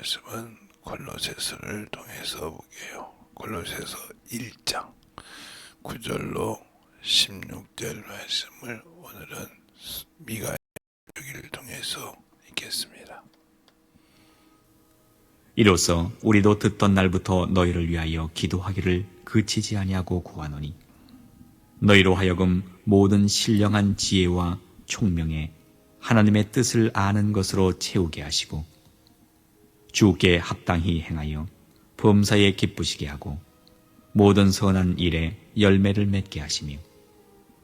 말씀은 골로새서를 통해서 보게요. 골로새서 1장 9절로 16절 말씀을 오늘은 미가의 여기를 통해서 읽겠습니다. 이로써 우리도 듣던 날부터 너희를 위하여 기도하기를 그치지 아니하고 구하노니 너희로 하여금 모든 신령한 지혜와 총명에 하나님의 뜻을 아는 것으로 채우게 하시고 주께 합당히 행하여 범사에 기쁘시게 하고 모든 선한 일에 열매를 맺게 하시며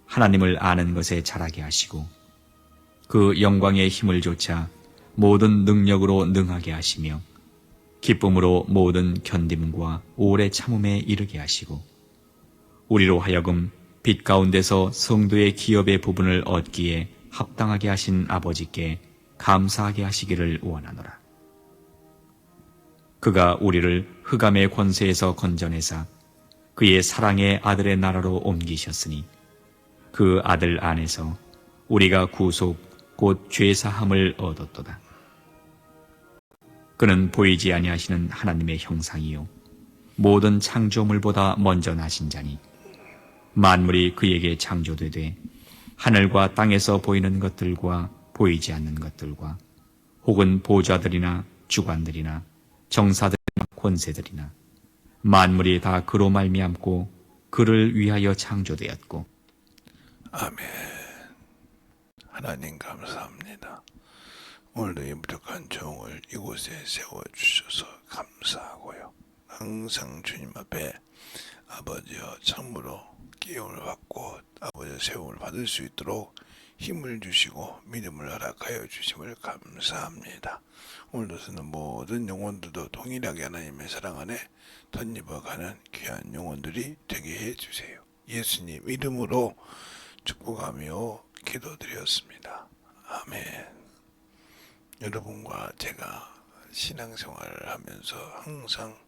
하나님을 아는 것에 자라게 하시고 그 영광의 힘을 조차 모든 능력으로 능하게 하시며 기쁨으로 모든 견딤과 오래 참음에 이르게 하시고 우리로 하여금 빛 가운데서 성도의 기업의 부분을 얻기에 합당하게 하신 아버지께 감사하게 하시기를 원하노라. 그가 우리를 흑암의 권세에서 건져내사 그의 사랑의 아들의 나라로 옮기셨으니 그 아들 안에서 우리가 구속 곧 죄사함을 얻었도다. 그는 보이지 아니하시는 하나님의 형상이요 모든 창조물보다 먼저 나신 자니 만물이 그에게 창조되되 하늘과 땅에서 보이는 것들과 보이지 않는 것들과 혹은 보좌들이나 주관들이나 정사들이나 권세들이나 만물이 다 그로 말미암고 그를 위하여 창조되었고. 아멘. 하나님 감사합니다. 오늘도 이 부족한 종을 이곳에 세워주셔서 감사하고요. 항상 주님 앞에 아버지여 참으로 기움을 받고 아버지의 세움을 받을 수 있도록 힘을 주시고 믿음을 허락하여 주심을 감사합니다. 오늘도 쓰는 모든 영혼들도 동일하게 하나님의 사랑 안에 덧입어가는 귀한 영혼들이 되게 해주세요. 예수님 이름으로 축복하며 기도드렸습니다. 아멘. 여러분과 제가 신앙생활을 하면서 항상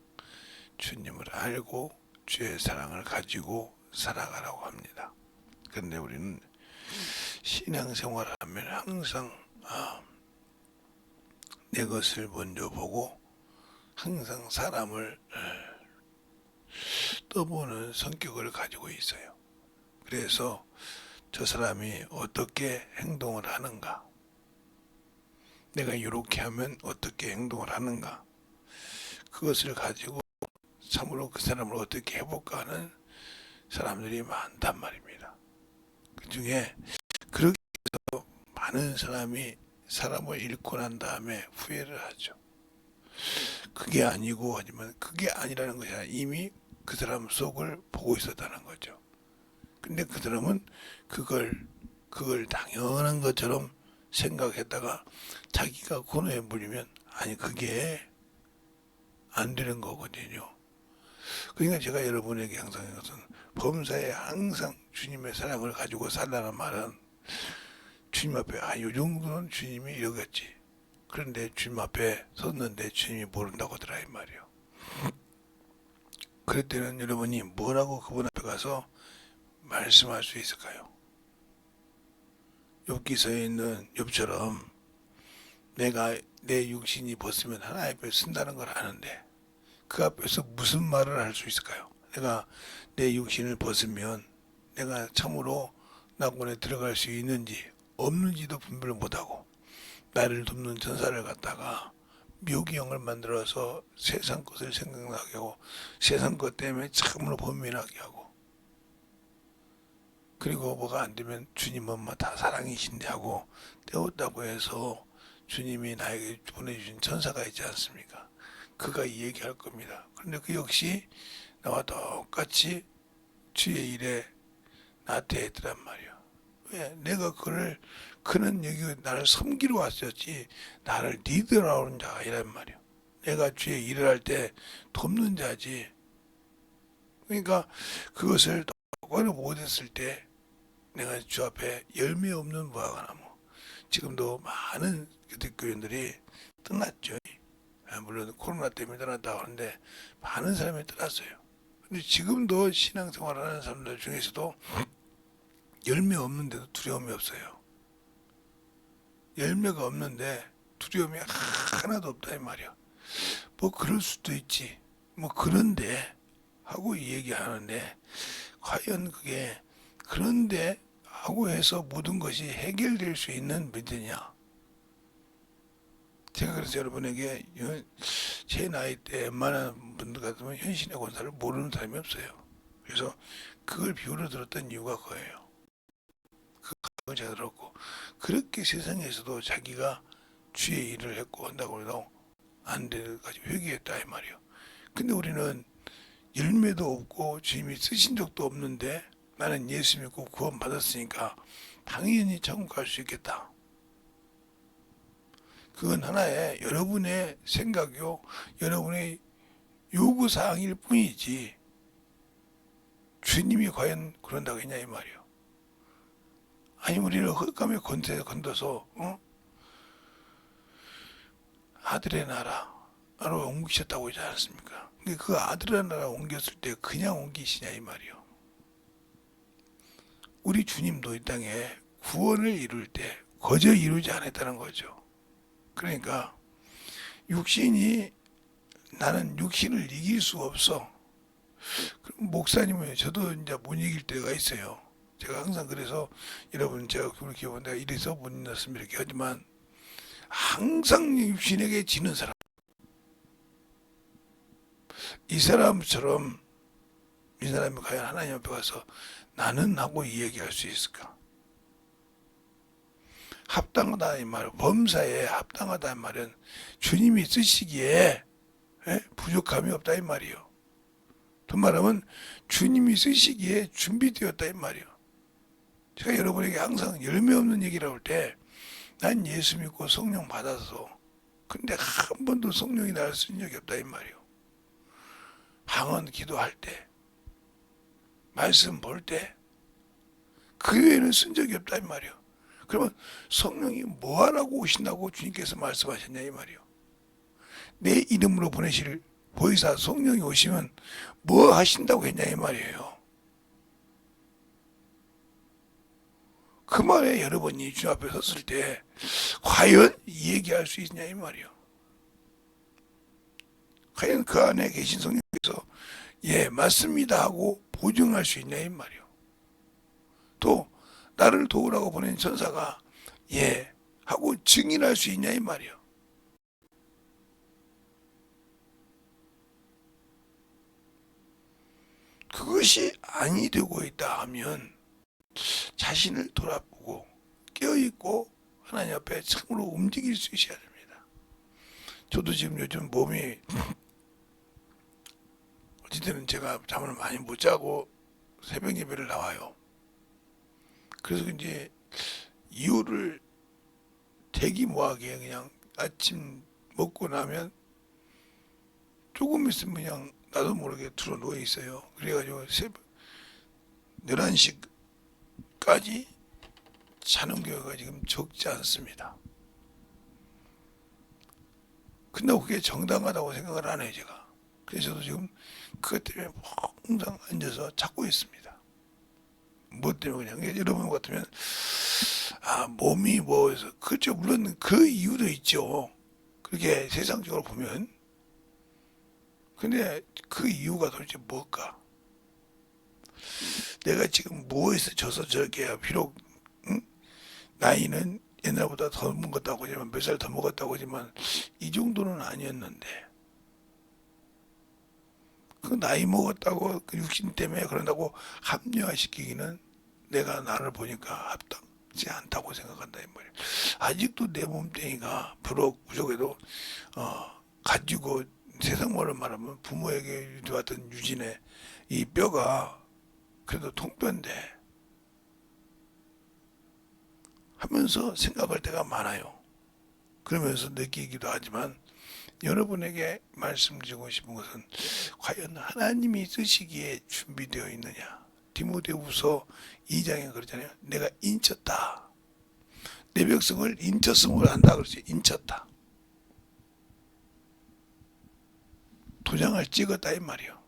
주님을 알고 주의 사랑을 가지고 살아가라고 합니다. 그런데 우리는 신앙생활을 하면 항상 내 것을 먼저 보고 항상 사람을 떠보는 성격을 가지고 있어요. 그래서 저 사람이 어떻게 행동을 하는가, 내가 이렇게 하면 어떻게 행동을 하는가, 그것을 가지고 참으로 그 사람을 어떻게 해볼까 하는 사람들이 많단 말입니다. 그 중에 그렇게 해서 많은 사람이 사람을 잃고 난 다음에 후회를 하죠. 그게 아니고 하지만 그게 아니라는 것이 아니라 이미 그 사람 속을 보고 있었다는 거죠. 근데 그 사람은 그걸 당연한 것처럼 생각했다가 자기가 고뇌에 물리면 아니 그게 안 되는 거거든요. 그러니까 제가 여러분에게 항상 이것은 범사에 항상 주님의 사랑을 가지고 살라는 말은 주님 앞에 이 정도는 주님이 이러겠지. 그런데 주님 앞에 섰는데 주님이 모른다고 하더라 이 말이요. 그럴 때는 여러분이 뭐라고 그분 앞에 가서 말씀할 수 있을까요? 욥기서에 있는 욥처럼 내가 내 육신이 벗으면 하나님 앞에 쓴다는 걸 아는데 그 앞에서 무슨 말을 할 수 있을까요? 내가 내 육신을 벗으면 내가 참으로 낙원에 들어갈 수 있는지 없는지도 분별을 못하고 나를 돕는 전사를 갖다가 묘기형을 만들어서 세상 것을 생각나게 하고 세상 것 때문에 참으로 범민하게 하고 그리고 뭐가 안 되면 주님은 뭐 다 사랑이신데 하고 떼었다고 해서 주님이 나에게 보내주신 천사가 있지 않습니까? 그가 이 얘기할 겁니다. 그런데 그 역시 나와 똑같이 주의 일에 나태했더란 말이야. 왜? 내가 그는 여기 나를 섬기러 왔었지 나를 리더라는 자가 아니란 말이야. 내가 주의 일을 할 때 돕는 자지. 그러니까 그것을 똑바로 못했을 때 내가 주 앞에 열매 없는 무화과나무. 지금도 많은 교인들이 떠났죠. 물론 코로나 때문에 떠났다고 하는데 많은 사람이 떠났어요. 근데 지금도 신앙생활을 하는 사람들 중에서도 열매 없는데도 두려움이 없어요. 열매가 없는데 두려움이 하나도 없다 이 말이야. 뭐 그럴 수도 있지. 뭐 그런데 하고 얘기하는데 과연 그게 그런데 하고 해서 모든 것이 해결될 수 있는 문제냐? 제가 그래서 여러분에게 제 나이 때 웬만한 분들 같으면 현신의 권사를 모르는 사람이 없어요. 그래서 그걸 비유로 들었던 이유가 그거예요. 그걸 제가 들었고 그렇게 세상에서도 자기가 주의 일을 했고 한다고 해도 안 돼가지 회개했다 이 말이에요. 근데 우리는 열매도 없고 주님이 쓰신 적도 없는데 나는 예수 믿고 구원 받았으니까 당연히 천국 갈 수 있겠다. 그건 하나의 여러분의 생각이요, 여러분의 요구사항일 뿐이지 주님이 과연 그런다고 했냐 이 말이에요. 아니 우리를 흑감에 건져서 아들의 나라로 옮기셨다고 하지 않았습니까? 근데 그 아들의 나라 옮겼을 때 그냥 옮기시냐 이 말이에요. 우리 주님도 이 땅에 구원을 이룰 때 거저 이루지 않았다는 거죠. 그러니까 육신이 나는 육신을 이길 수가 없어. 그럼 목사님은 저도 이제 못 이길 때가 있어요. 제가 항상 그래서 여러분 제가 그렇게 내가 이래서 못 이겼습니다 이렇게 하지만 항상 육신에게 지는 사람 이 사람처럼 이 사람이 과연 하나님 앞에 가서 나는 하고 이야기할 수 있을까? 합당하다 이 말, 범사에 합당하다 이 말은 주님이 쓰시기에 부족함이 없다 이 말이요. 또 말하면 주님이 쓰시기에 준비되었다 이 말이요. 제가 여러분에게 항상 열매 없는 얘기라고 할 때 난 예수 믿고 성령 받아서 근데 한 번도 성령이 나를 쓴 적이 없다 이 말이요. 방언 기도할 때 말씀 볼 때 그 외에는 쓴 적이 없다 이 말이요. 그러면 성령이 뭐 하라고 오신다고 주님께서 말씀하셨냐 이 말이요. 내 이름으로 보내실 보이사 성령이 오시면 뭐 하신다고 했냐 이 말이에요. 그 말에 여러분이 주님 앞에 섰을 때 과연 얘기할 수 있냐 이 말이요. 과연 그 안에 계신 성령께서 예 맞습니다 하고 보증할 수 있냐 이 말이요. 또 나를 도우라고 보낸 천사가 예 하고 증인할 수 있냐 이 말이요. 그것이 아니 되고 있다 하면 자신을 돌아보고 깨어있고 하나님 앞에 참으로 움직일 수 있어야 됩니다. 저도 지금 요즘 몸이 어쨌든 제가 잠을 많이 못 자고 새벽 예배를 나와요. 그래서 이제 이유를 대기 뭐하게 그냥 아침 먹고 나면 조금 있으면 그냥 나도 모르게 들어 누워 있어요. 그래가지고 새벽 11시까지 자는 경우가 지금 적지 않습니다. 근데 그게 정당하다고 생각을 안 해요 제가. 그래서 저도 지금 그것 때문에 항상 앉아서 찾고 있습니다. 뭐 때문에 그냥 여러분 같으면 몸이 뭐 해서 그렇죠. 물론 그 이유도 있죠. 그렇게 세상적으로 보면. 근데 그 이유가 도대체 뭘까? 내가 지금 뭐해서 져서 저렇게 비록 나이는 옛날보다 더 먹었다고 하지만 몇 살 더 먹었다고 하지만 이 정도는 아니었는데 그 나이 먹었다고 그 육신 때문에 그런다고 합리화시키기는 내가 나를 보니까 합당치 않다고 생각한다 이 말이야. 아직도 내 몸뚱이가 부록 부족해도 가지고 세상 말로 말하면 부모에게 왔던 유진의 이 뼈가 그래도 통뼈인데 하면서 생각할 때가 많아요. 그러면서 느끼기도 하지만 여러분에게 말씀드리고 싶은 것은 과연 하나님이 쓰시기에 준비되어 있느냐. 디모데후서 2장에 그러잖아요. 내가 인쳤다. 내 백성을 인쳤음을 한다 그러지. 인쳤다. 도장을 찍었다 이 말이요.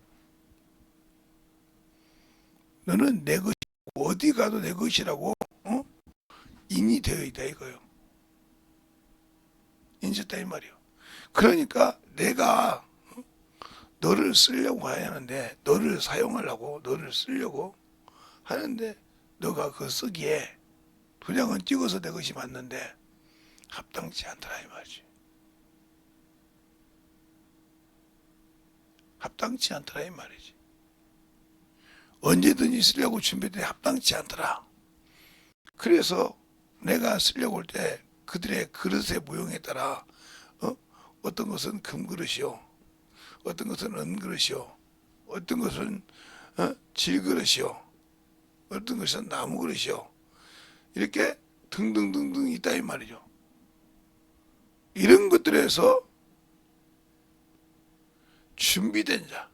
너는 내 것이고 어디 가도 내 것이라고 인이 되어 있다 이거요. 인쳤다 이 말이요. 그러니까 내가 너를 쓰려고 하는데, 너를 사용하려고, 너를 쓰려고 하는데, 너가 그 쓰기에 도장은 찍어서 내 것이 맞는데 합당치 않더라 이 말이지. 합당치 않더라 이 말이지. 언제든지 쓰려고 준비돼 합당치 않더라. 그래서 내가 쓰려고 할 때 그들의 그릇의 모형에 따라 어떤 것은 금그릇이요, 어떤 것은 은그릇이요, 어떤 것은 질그릇이요, 어떤 것은 나무그릇이요, 이렇게 등등등등 있다 이 말이죠. 이런 것들에서 준비된 자,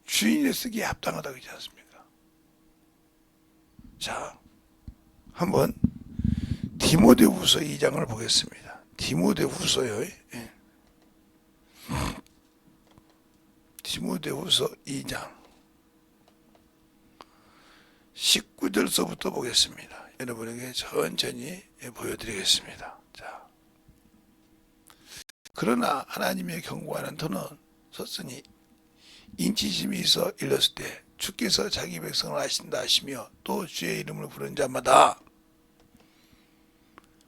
주인의 쓰기에 합당하다 그러지 않습니까? 자, 한번 디모데후서 2장을 보겠습니다. 디모데후서요. 예. 디모데후서 2장 19절서부터 보겠습니다. 여러분에게 천천히 보여드리겠습니다. 자, 그러나 하나님의 경고하는 터는 섰으니 인치심이 있어 일렀을 때 주께서 자기 백성을 아신다 하시며 또 주의 이름을 부른 자마다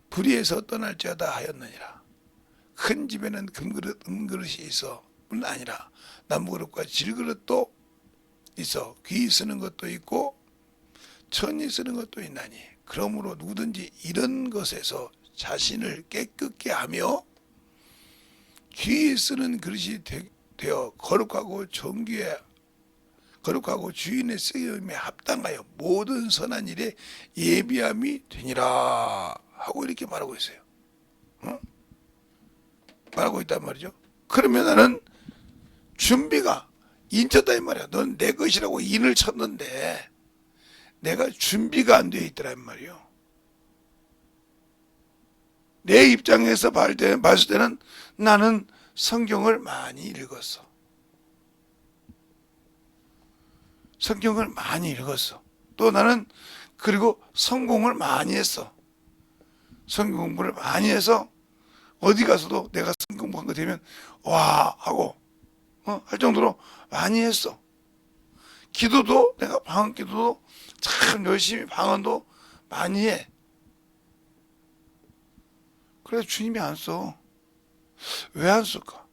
불의에서 떠날지어다 하였느니라. 큰 집에는 금그릇 은그릇이 있어 뿐 아니라 나무그릇과 질그릇도 있어 귀 쓰는 것도 있고 천이 쓰는 것도 있나니 그러므로 누구든지 이런 것에서 자신을 깨끗게 하며 귀 쓰는 그릇이 되어 거룩하고 정귀에 거룩하고 주인의 쓰임에 합당하여 모든 선한 일에 예비함이 되니라 하고 이렇게 말하고 있어요. 말하고 있단 말이죠. 그러면 나는 준비가 인쳤다 이 말이야. 넌 내 것이라고 인을 쳤는데 내가 준비가 안 되어 있더라 이 말이요. 내 입장에서 봤을 때는 나는 성경을 많이 읽었어. 성경을 많이 읽었어. 또 나는 그리고 성공을 많이 했어. 성경 공부를 많이 해서 어디 가서도 내가 성경 공부한 거 되면 와 하고 할 정도로 많이 했어. 기도도 내가 방언 기도도 참 열심히 방언도 많이 해. 그래서 주님이 안 써. 왜 안 쓸까?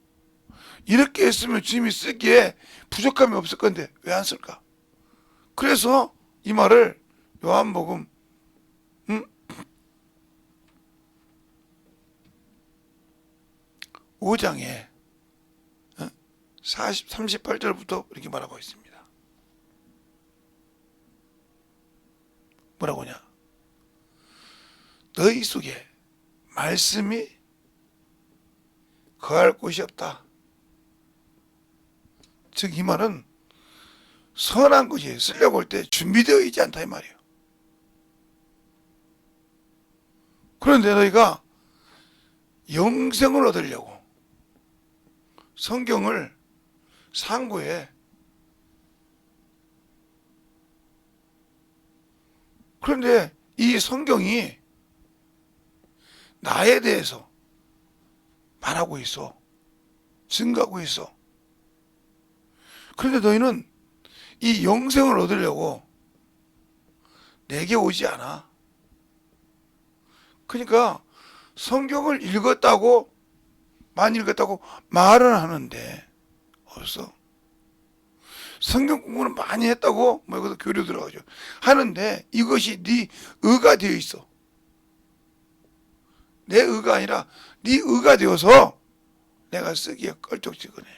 이렇게 했으면 주님이 쓰기에 부족함이 없을 건데 왜 안 쓸까? 그래서 이 말을 요한복음 5장에 38절부터 이렇게 말하고 있습니다. 뭐라고 하냐? 너희 속에 말씀이 거할 곳이 없다. 즉 이 말은 선한 것이 쓰려고 할 때 준비되어 있지 않다 이 말이에요. 그런데 너희가 영생을 얻으려고 성경을 상고해. 그런데 이 성경이 나에 대해서 말하고 있어. 증거하고 있어. 그런데 너희는 이 영생을 얻으려고 내게 오지 않아. 그러니까 성경을 읽었다고 많이 읽었다고 말은 하는데 없어. 성경 공부는 많이 했다고 뭐 이것도 교류 들어가죠. 하는데 이것이 네 의가 되어 있어. 내 의가 아니라 네 의가 되어서 내가 쓰기에 껄쩍지근해.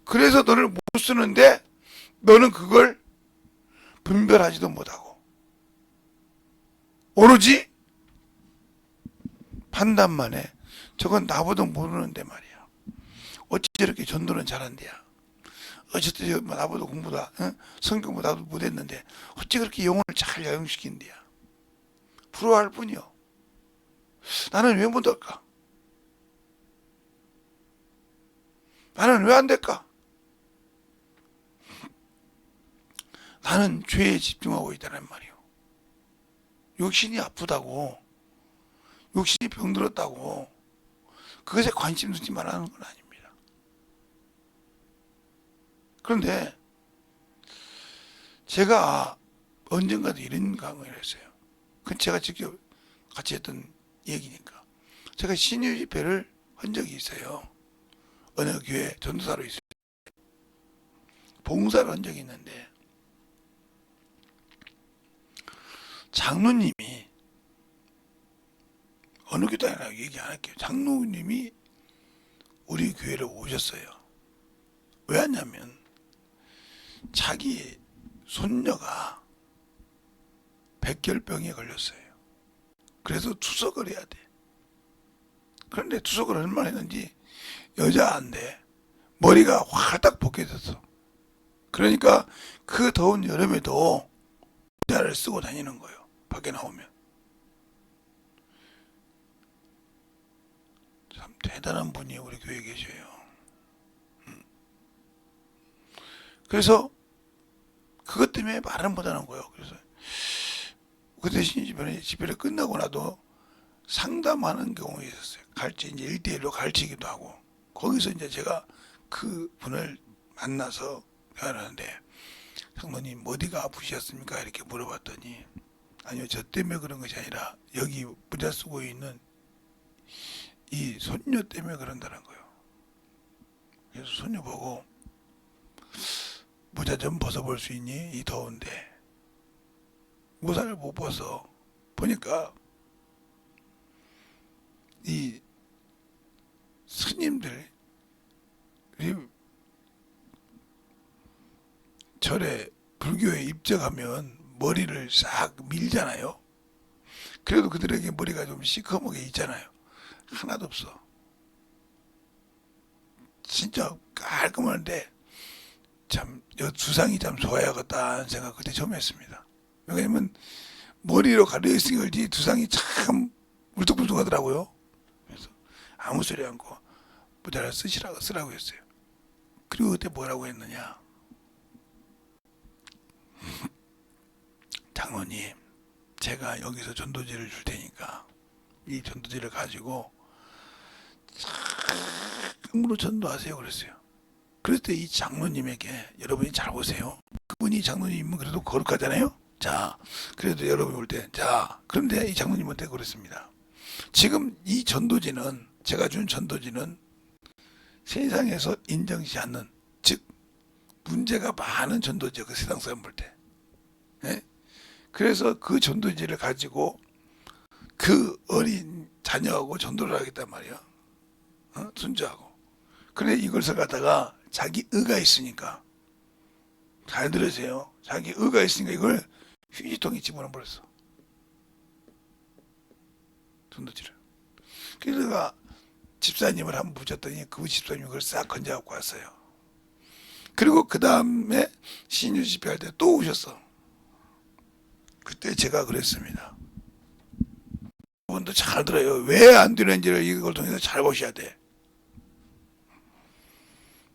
그래서 너를 못 쓰는데 너는 그걸 분별하지도 못하고 오로지 판단만 해. 저건 나보다 모르는데 말이야. 어찌 저렇게 전도는 잘한대야. 어쨌든 나보다 공부다 성경보다 나도 못했는데 어찌 그렇게 영혼을 잘 야용시킨대야. 부러워할 뿐이요. 나는 왜 못할까? 나는 왜 안 될까? 나는 죄에 집중하고 있다는 말이요. 육신이 아프다고 육신이 병들었다고 그것에 관심 두지 말라는 건 아닙니다. 그런데 제가 언젠가도 이런 강의를 했어요. 그건 제가 직접 같이 했던 얘기니까. 제가 신유 집회를 한 적이 있어요. 어느 교회 전도사로 있어요. 봉사를 한 적이 있는데 장로님이, 어느 교단이라고 얘기 안 할게요. 장로님이 우리 교회를 오셨어요. 왜 왔냐면 자기 손녀가 백혈병에 걸렸어요. 그래서 투석을 해야 돼. 그런데 투석을 얼마나 했는지 여자인데 머리가 활딱 벗겨졌어. 그러니까 그 더운 여름에도 모자를 쓰고 다니는 거예요. 밖에 나오면. 참 대단한 분이 우리 교회에 계셔요. 그래서 그것 때문에 말은 못하는 거예요. 그래서 그때 집회를 끝나고 나도 상담하는 경우가 있었어요. 이제 1대1로 가르치기도 하고, 거기서 이제 제가 그 분을 만나서 대화를 하는데, 장로님 어디가 아프셨습니까? 이렇게 물어봤더니, 아니요, 저 때문에 그런 것이 아니라 여기 모자 쓰고 있는 이 손녀 때문에 그런다는 거예요. 그래서 손녀 보고 모자 좀 벗어볼 수 있니? 이 더운데. 모자를 못 벗어. 보니까 이 스님들이 절에, 불교에 입적하면 머리를 싹 밀잖아요. 그래도 그들에게 머리가 좀 시커멓게 있잖아요. 하나도 없어. 진짜 깔끔한데 참 주상이 참 좋아야겠다 하는 생각 그때 처음 했습니다. 왜냐면 머리로 가려 있으니 그렇지 두상이 참 울뚝불뚝하더라고요. 그래서 아무 소리 않고 모자를 쓰라고 했어요. 그리고 그때 뭐라고 했느냐, 장로님 제가 여기서 전도지를 줄 테니까 이 전도지를 가지고 참으로 전도하세요 그랬어요. 그럴 때 이 장로님에게, 여러분이 잘 보세요. 그분이 장로님은 그래도 거룩하잖아요. 자, 그래도 여러분이 올 때, 자, 그런데 이 장로님한테 그랬습니다. 지금 이 전도지는, 제가 준 전도지는 세상에서 인정하지 않는, 즉 문제가 많은 전도지예요. 그 세상 사람 볼 때. 예? 그래서 그 전도지를 가지고 그 어린 자녀하고 전도를 하겠단 말이야. 순주하고. 그런데 이것을 갖다가 자기 의가 있으니까, 잘 들으세요. 자기 의가 있으니까 이걸 휴지통에 집어넣어버렸어. 전도지를. 그래서 내가 집사님을 한번 붙였더니 그 집사님이 그걸 싹 건져갖고 왔어요. 그리고 그 다음에 신유 집회할 때 또 오셨어. 그때 제가 그랬습니다. 여러분도 잘 들어요. 왜 안 되는지를 이걸 통해서 잘 보셔야 돼.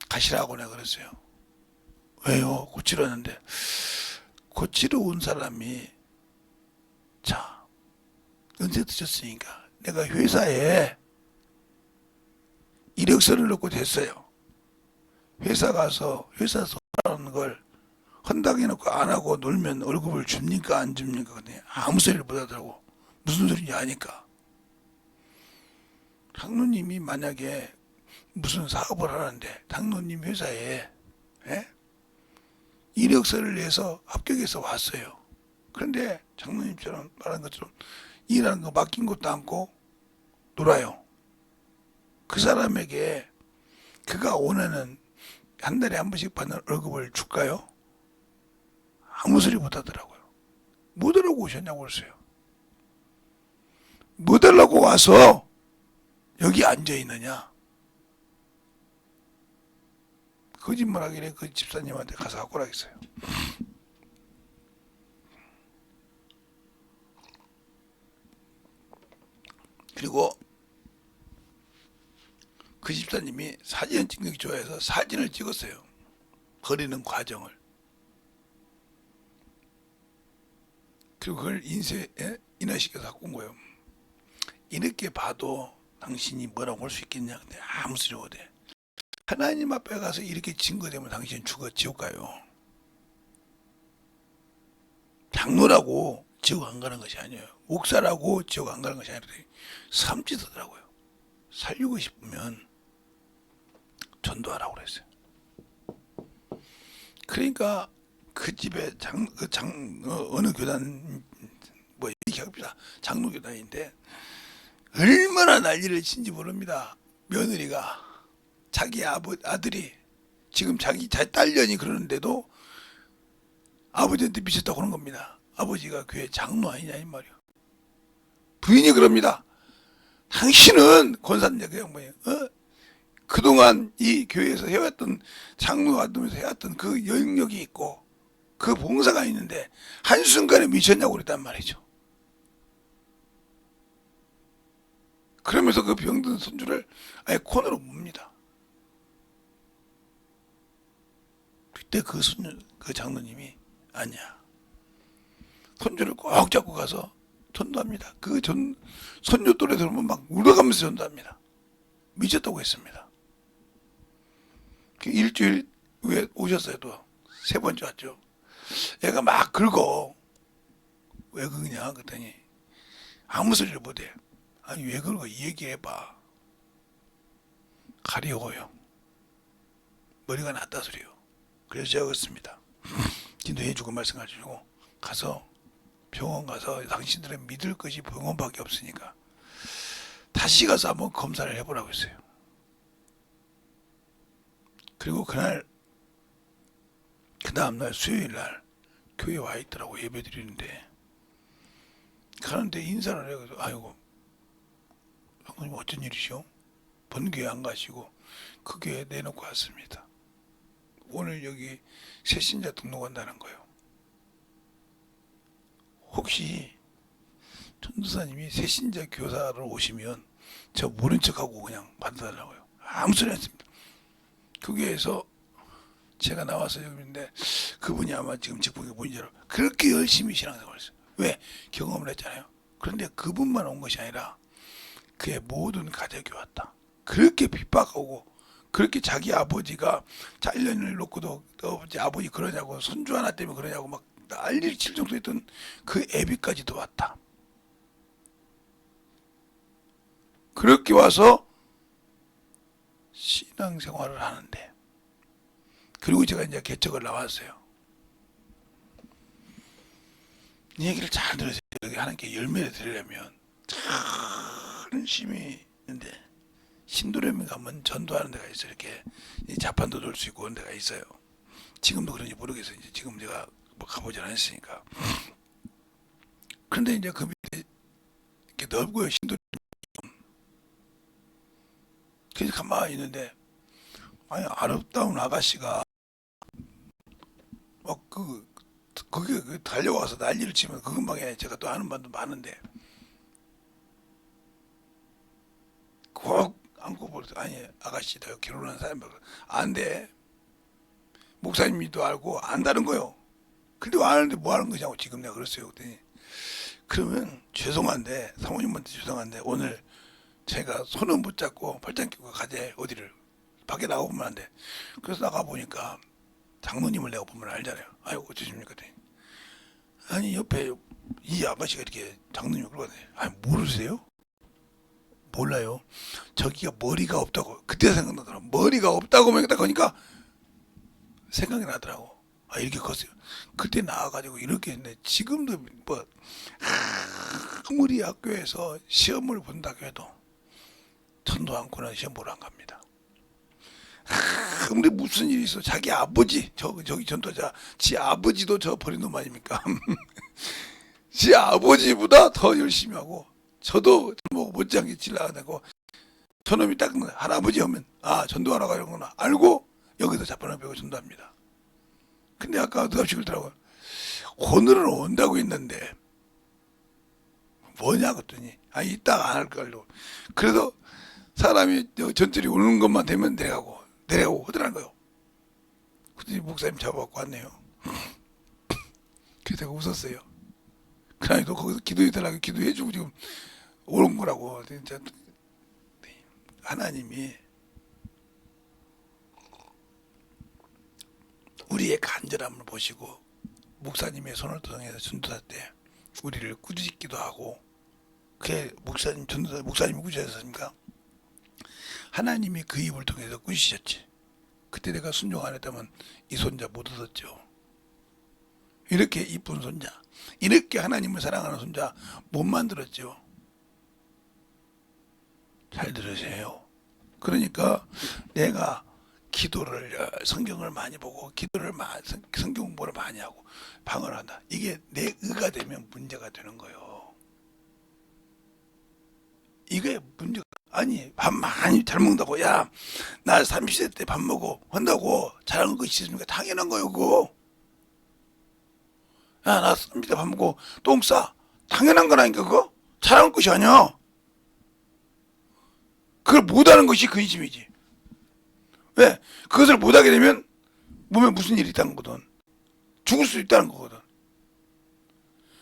가시라고 내가 그랬어요. 왜요? 고치러 왔는데, 고치러 온 사람이, 자, 연세 드셨으니까 내가 회사에 이력서를 넣고 됐어요. 회사 가서 회사 소라는 걸 헌당해 놓고 안 하고 놀면 월급을 줍니까 안 줍니까? 근데 아무 소리를 못 하더라고. 무슨 소리인지 아니까. 장로님이 만약에 무슨 사업을 하는데 장로님 회사에 이력서를 내서 합격해서 왔어요. 그런데 장로님처럼 말한 것처럼 일하는 거 맡긴 것도 않고 놀아요. 그 사람에게 그가 원하는 한 달에 한 번씩 받는 월급을 줄까요? 아무 소리 못 하더라고요. 뭐 하려고 오셨냐고 그랬어요. 뭐 하려고 와서 여기 앉아 있느냐? 거짓말하길래 그 집사님한테 가서 갖고 오라겠어요. 그리고 그 집사님이 사진 찍는 게 좋아해서 사진을 찍었어요. 버리는 과정을. 그리고 그걸 인쇄에 인화시켜서 갖고 온 거예요. 이렇게 봐도 당신이 뭐라고 할 수 있겠냐. 근데 아무 소리 못해. 하나님 앞에 가서 이렇게 증거되면 당신은 죽어 지옥 가요. 장로라고 지옥 안 가는 것이 아니에요. 목사라고 지옥 안 가는 것이 아니라 삼지더라고요. 살리고 싶으면 전도하라고 그랬어요. 그러니까 그 집에 어느 교단 뭐 얘기합니다. 장로 교단인데 얼마나 난리를 친지 모릅니다. 며느리가 자기 아들이 지금 자기 딸년이 그러는데도 아버지한테 미쳤다고 하는 겁니다. 아버지가 교회 장로 아니냐 이 말이요. 부인이 그럽니다. 당신은 권사님 그냥 뭐예요? 그동안 이 교회에서 해왔던 장로 활동에서 해왔던 그 영역이 있고 그 봉사가 있는데 한순간에 미쳤냐고 그랬단 말이죠. 그러면서 그 병든 손주를 아예 코너로 봅니다. 그때 그 장로님이 아니야. 손주를 꼭 잡고 가서 전도합니다. 손주 또래 들으면 막 울어가면서 전도합니다. 미쳤다고 했습니다. 일주일 후에 오셨어요. 또 세 번째 왔죠. 애가 막 긁어. 왜 긁냐 그랬더니 아무 소리를 못해. 아니 왜 긁어 얘기해봐. 가려워요. 머리가 낫다 소리요. 그래서 제가 그랬습니다. 기도해주고 말씀해주고 가서 병원 가서 당신들은 믿을 것이 병원밖에 없으니까 다시 가서 한번 검사를 해보라고 했어요. 그리고 그날 그 다음날 수요일날 교회 와 있더라고. 예배 드리는데 가는데 인사를 해서 아이고 형님 어쩐 일이시오? 본교회 안 가시고 그 교회 내놓고 왔습니다. 오늘 여기 새신자 등록한다는 거예요. 혹시 전도사님이 새신자 교사를 오시면 저 모른 척하고 그냥 받아달라고요. 아무 소리 안 했습니다. 그 교회에서 제가 나와서 여기 있는데 그분이 아마 지금 직분이 뭔지 알아. 그렇게 열심히 신앙생활을 했어요. 왜? 경험을 했잖아요. 그런데 그분만 온 것이 아니라 그의 모든 가족이 왔다. 그렇게 핍박하고 그렇게 자기 아버지가 잘년을 놓고도 아버지 그러냐고 손주 하나 때문에 그러냐고 막 난리를 칠 정도 했던 그 애비까지도 왔다. 그렇게 와서 신앙생활을 하는데 그리고 제가 이제 개척을 나왔어요. 이 얘기를 잘 들으세요. 여기 하나님께 열매를 드리려면 열심히 있는데 신도림에 가면 전도하는 데가 있어요. 이렇게 자판도 돌 수 있고 그런 데가 있어요. 지금도 그런지 모르겠어요. 이제 지금 제가 뭐 가보질 않았으니까. 그런데 이제 그 밑에 이렇게 넓고요. 신도림. 그래서 가만히 있는데 아니 아름다운 아가씨가 막 거기 달려와서 난리를 치면 그 근방에 제가 또 아는 분도 많은데 꼭 안고 버려서 아니 아가씨 다 결혼한 사람 안 돼. 목사님도 알고 안다는 거요. 근데 왜 아는데 뭐 하는 거냐고 지금 내가 그랬어요. 그랬더니 그러면 죄송한데 사모님한테 죄송한데 오늘 제가 손은 붙잡고 팔짱 끼고 가재 어디를 밖에 나가보면 안 돼. 그래서 나가보니까 장로님을 내가 보면 알잖아요. 아이고 어쩌십니까? 아니 옆에 이 아가씨가 이렇게 장로님을 끌고 가네. 아니 모르세요? 몰라요. 저기가 머리가 없다고 그때 생각나더라고. 머리가 없다고 딱 하니까 생각이 나더라고. 아 이렇게 컸어요. 그때 나와가지고 이렇게 했는데 지금도 뭐 아무리 학교에서 시험을 본다고 해도 전도 않고는 시험 보러 안 갑니다. 근데 무슨 일이 있어? 자기 아버지 저기 전도자 지 아버지도 저 버린 놈 아닙니까? 지 아버지보다 더 열심히 하고 저도 뭐 못지않게 질러가고 저놈이 딱 할아버지 오면 아 전도하러 가려구나 알고 여기서 자판을 배우고 전도합니다. 근데 아까 느닷없이 그러더라고요. 오늘은 온다고 했는데 뭐냐 그랬더니 아 이따가 안 할 걸로. 그래서 사람이 전철이 오는 것만 되면 내려가고 하더라는 거요. 그랬더니 목사님 잡아갖고 왔네요. 그래서 제가 웃었어요. 그러니까 거기서 기도해달라고 기도해주고 지금 옳은 거라고. 진짜 하나님이 우리의 간절함을 보시고 목사님의 손을 통해서 전도사 때 우리를 꾸짖기도 하고, 그게 목사님이 꾸짖었습니까? 하나님이 그 입을 통해서 꾸짖으셨지. 그때 내가 순종 안 했다면 이 손자 못 얻었죠. 이렇게 이쁜 손자, 이렇게 하나님을 사랑하는 손자 못 만들었죠. 잘 들으세요. 그러니까 내가 기도를, 성경을 많이 보고 성경 공부를 많이 하고 방언을 한다. 이게 내 의가 되면 문제가 되는 거예요. 이게 문제가 아니, 밥 많이 잘 먹는다고, 야, 나 30세 때 밥 먹어 한다고 잘하는 것이 있습니까? 당연한 거요, 그거. 야, 나 30세 때 밥 먹고 똥 싸. 당연한 거라니까, 그거. 잘하는 것이 아니야. 그걸 못하는 것이 근심이지. 왜? 그것을 못하게 되면 몸에 무슨 일이 있다는 거거든. 죽을 수 있다는 거거든.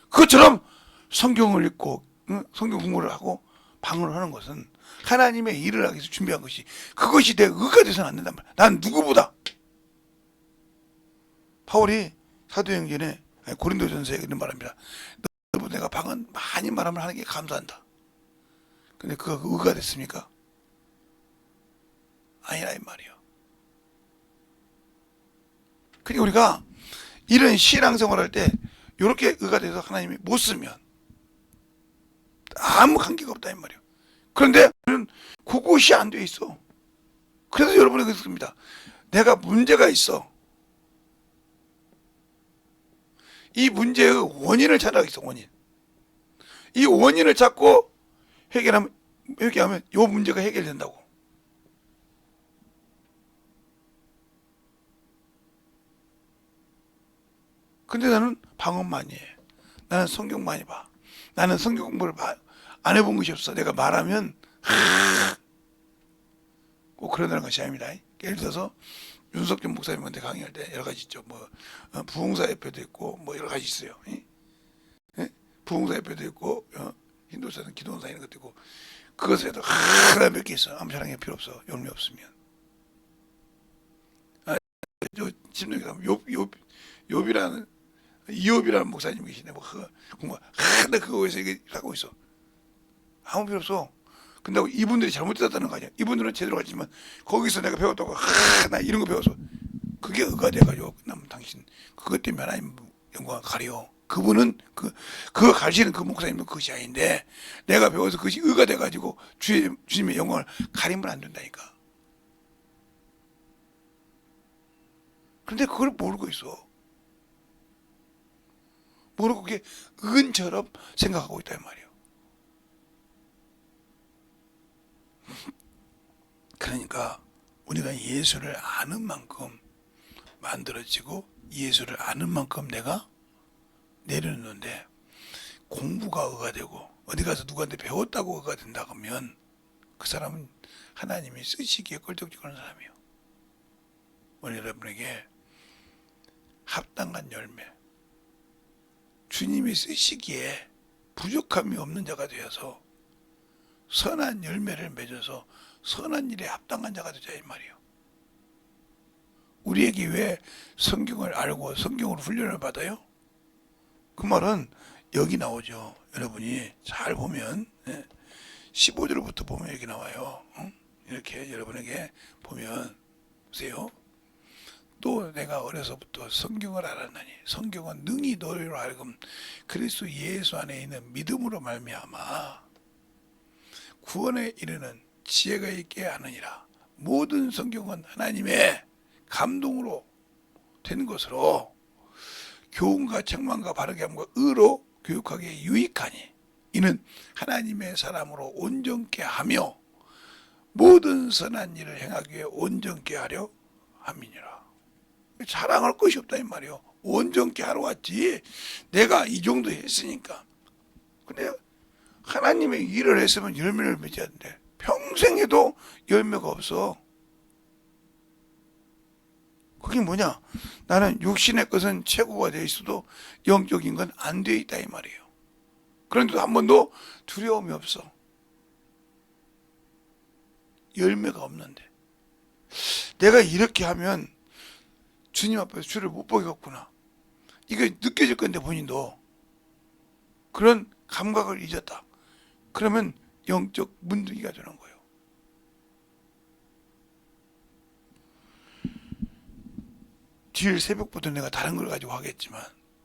그것처럼 성경을 읽고, 응? 성경 공부를 하고 방언을 하는 것은 하나님의 일을 하기 위해서 준비한 것이, 그것이 내 의가 돼서는 안 된단 말이야. 난 누구보다. 바울이 사도행전에, 고린도전서에 이런 말합니다. 너보다 내가 방언 많이 말하면 하나님께 감사한다. 근데 그가 의가 됐습니까? 아니라 이 말이요. 그러니까 우리가 이런 신앙생활할 때 이렇게 의가 돼서 하나님이 못 쓰면 아무 관계가 없다 이 말이에요. 그런데 그것이 안 돼 있어. 그래서 여러분이 그렇습니다. 내가 문제가 있어. 이 문제의 원인을 찾아가겠어. 원인. 이 원인을 찾고 회개하면 이 문제가 해결된다고. 근데 나는 방언 많이 해. 나는 성경 많이 봐. 나는 성경 공부를 안 해본 것이 없어. 내가 말하면 꼭 그런다는 것이 아닙니다. 예를 들어서 윤석준 목사님한테 강의할 때 여러 가지 있죠. 부흥사협회도 있고 여러 가지 있어요. 예? 부흥사협회도 있고 힌두사는 기도원사 이런 것도 있고, 그것에도 몇 개 있어. 아무 자랑이 필요 없어. 용기 없으면. 심령이 욥이라는 이욥이라는 목사님 계시네. 근데 그거에서 이게 하고 있어. 아무 필요 없어. 근데 이분들이 잘못됐다는 거 아니야. 이분들은 제대로 가지만 거기서 내가 배웠다고, 나 이런 거 배워서 그게 의가 돼가지고 끝나면 당신 그것 때문에 하나님 영광을 가려. 그분은 그거 가르치는 그 목사님은 그것이 아닌데, 내가 배워서 그것이 의가 돼가지고 주님의 영광을 가리면 안 된다니까. 근데 그걸 모르고 있어. 모르고 그게 은처럼 생각하고 있다 이 말이에요. 그러니까 우리가 예수를 아는 만큼 만들어지고, 예수를 아는 만큼 내가 내려놓는데, 공부가 의가 되고 어디 가서 누구한테 배웠다고 의가 된다 그러면 그 사람은 하나님이 쓰시기에 껄떡지근한 사람이에요. 오늘 여러분에게 합당한 열매, 주님이 쓰시기에 부족함이 없는 자가 되어서 선한 열매를 맺어서 선한 일에 합당한 자가 되자 이 말이에요. 우리에게 왜 성경을 알고 성경으로 훈련을 받아요? 그 말은 여기 나오죠. 여러분이 잘 보면 15절부터 보면 여기 나와요. 이렇게 여러분에게 보면 보세요. 또 내가 어려서부터 성경을 알았나니 성경은 능히 너희로 하여금 그리스도 예수 안에 있는 믿음으로 말미암아 구원에 이르는 지혜가 있게 하느니라. 모든 성경은 하나님의 감동으로 된 것으로 교훈과 책망과 바르게 함과 의로 교육하기에 유익하니 이는 하나님의 사람으로 온전케 하며 모든 선한 일을 행하기 위해 온전케 하려 함이니라. 자랑할 것이 없다 이 말이요. 온전케 하러 왔지. 내가 이 정도 했으니까. 근데 하나님의 일을 했으면 열매를 맺어야 되는데 평생 해도 열매가 없어. 그게 뭐냐? 나는 육신의 것은 최고가 되어 있어도 영적인 건 안 되어 있다 이 말이에요. 그런데도 한 번도 두려움이 없어. 열매가 없는데 내가 이렇게 하면 주님 앞에서 주를 못 보겠구나. 이거 느껴질 건데 본인도 그런 감각을 잊었다. 그러면 영적 문둥이가 되는 거예요. 뒤일 새벽부터 내가 다른 걸 가지고 하겠지만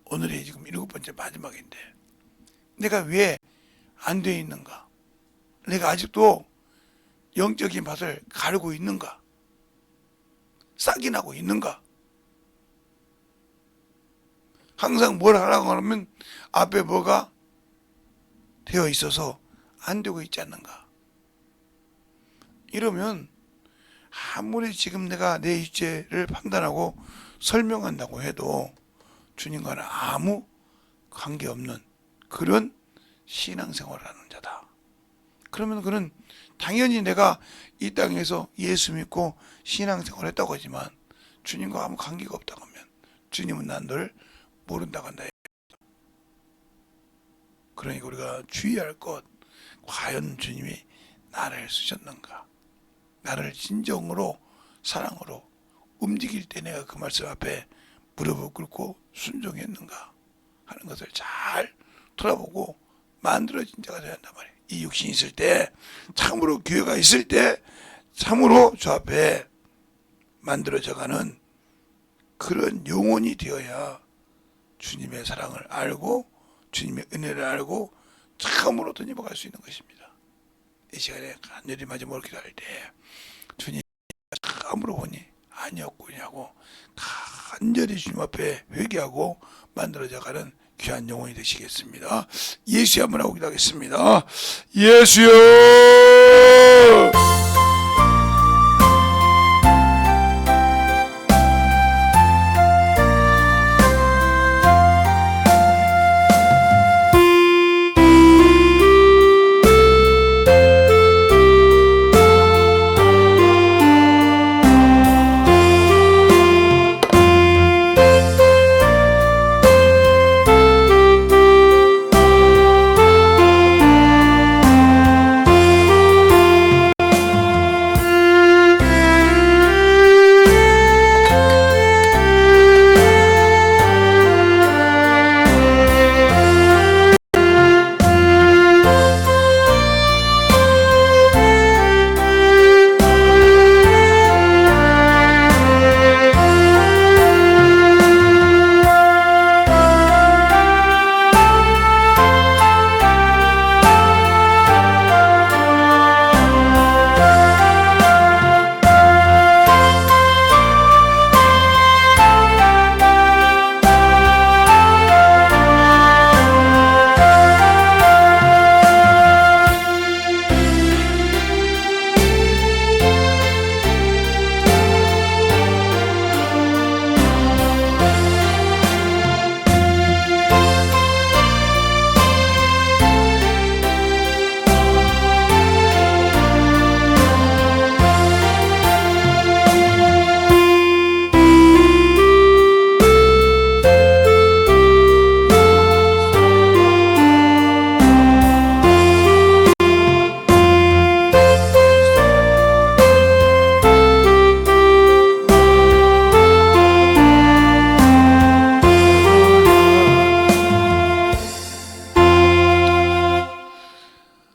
오늘이 지금 7번째 마지막인데 내가 왜 안 돼 있는가? 내가 아직도 영적인 맛을 가르고 있는가? 싹이 나고 있는가? 항상 뭘 하라고 하면 앞에 뭐가 되어 있어서 안 되고 있지 않는가? 이러면 아무리 지금 내가 내 입죄를 판단하고 설명한다고 해도 주님과는 아무 관계없는 그런 신앙생활을 하는 자다. 그러면 그는 당연히 내가 이 땅에서 예수 믿고 신앙생활을 했다고 하지만 주님과 아무 관계가 없다고 하면 주님은 난 널 모른다고 한다. 그러니까 우리가 주의할 것, 과연 주님이 나를 쓰셨는가? 나를 진정으로 사랑으로 움직일 때 내가 그 말씀 앞에 무릎을 꿇고 순종했는가 하는 것을 잘 돌아보고 만들어진 자가 되어야 한단 말이에요. 이 육신이 있을 때, 참으로 교회가 있을 때 참으로 주 앞에 만들어져가는 그런 영혼이 되어야 주님의 사랑을 알고 주님의 은혜를 알고 참으로 던져갈 수 있는 것입니다. 이 시간에 간절히 마지막으로 기도할 때 주님 참으로 보니 아니었구냐고 간절히 주님 앞에 회개하고 만들어져가는 귀한 영혼이 되시겠습니다. 예수의 한번 하고 기도하겠습니다. 예수여,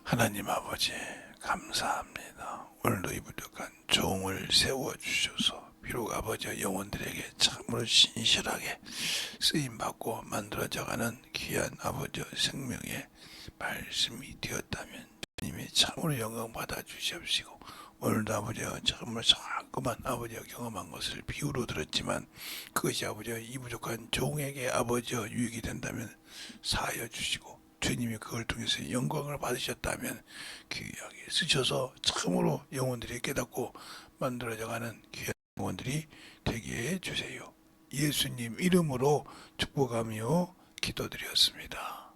하나님 아버지 감사합니다. 오늘도 이 부족한 종을 세워주셔서 비록 아버지와 영혼들에게 참으로 신실하게 쓰임받고 만들어져가는 귀한 아버지의 생명의 말씀이 되었다면 주님이 참으로 영광 받아주시옵시고 오늘도 아버지와 정말 자꾸만 아버지와 경험한 것을 비유로 들었지만 그것이 아버지와 이 부족한 종에게 아버지와 유익이 된다면 사하여 주시고 주님이 그걸 통해서 영광을 받으셨다면 귀하게 쓰셔서 참으로 영혼들이 깨닫고 만들어져가는 귀한 영혼들이 되게 해주세요. 예수님 이름으로 축복하며 기도드렸습니다.